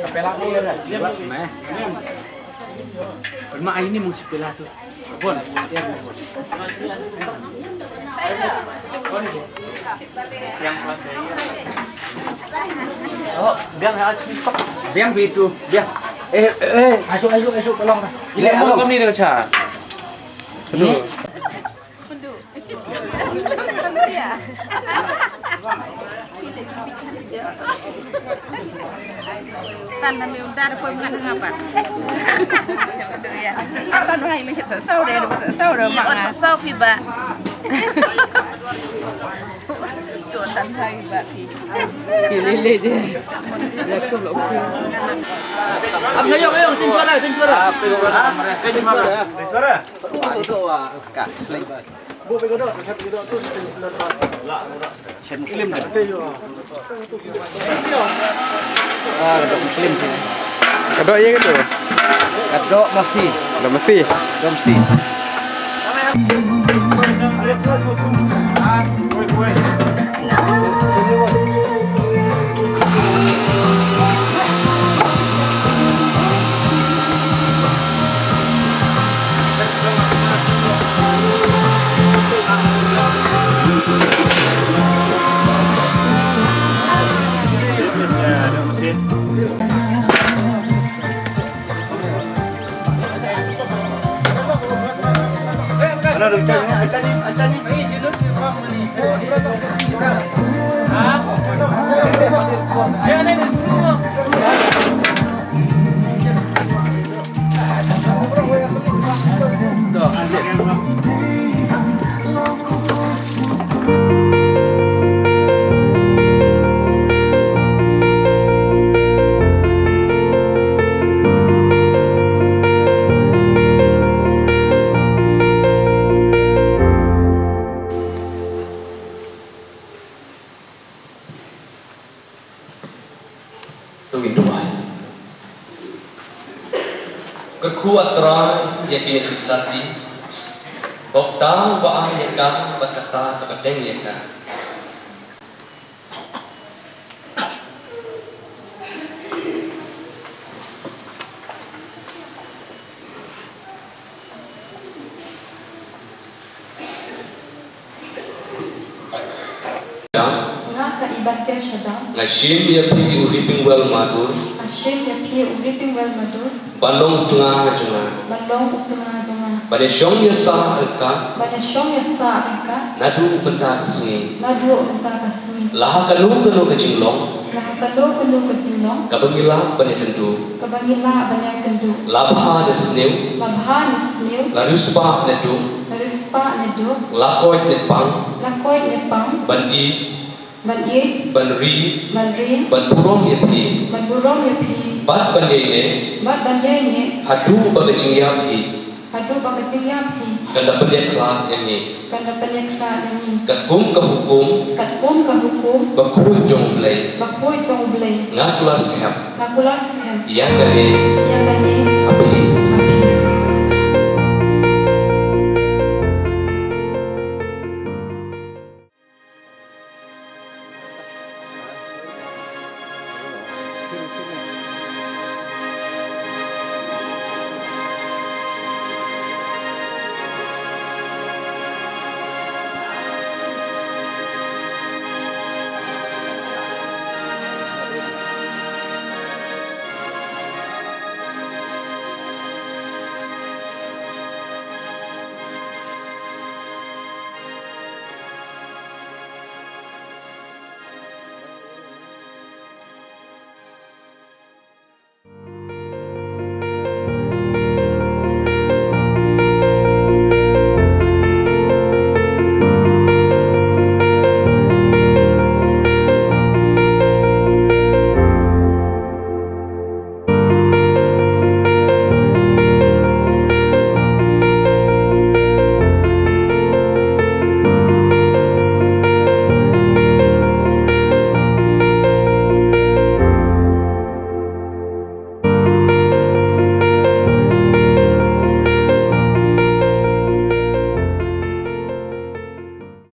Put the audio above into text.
Kapela ni ada. Dia meh. Bermak ini mung sepela tu. Bon, dia bon. Yang lantai. Oh, biang asmi tok. Biang itu, biang. Masuk tolong dah. Ile awak kami dah cha. Aduh. Tan kami udah ada pemain apa? Ya. Tan hai mình sẽ sâu đây, đúng sâu rồi mà. Sâu phi ba. Chỗ tan hai ba phi. Lele dia. Dia tu belum phi. Ayo tin suara. Tin suara. Tuh kak. Bu pegodo, saya pegodo tu Syed Muslim dah. Kedok Muslim sini. Kedok ya gitu. Kedok masih. Udah mesti. Ada acan ni. Kekuatan yakin disati, Boktang baang yakam berkata kebedeng yakam. Nashim ya pi uriping well madur. Balong tengah jengah. Pada syong ya sah reka. Nadu mentah kesini. Lah kanu kejinglong. Kabangilah banyak kendu. Labha nesnew. Laruspa nedu. Lakoy nepang. Ban Banri, Banburong yapi, Bat Banyene, Hadu Bagajing yapi, Kanda penyeklat ini, Katkum ke hukum, Bakuy jong blay, Ngakulas hem, Yang gani, Api.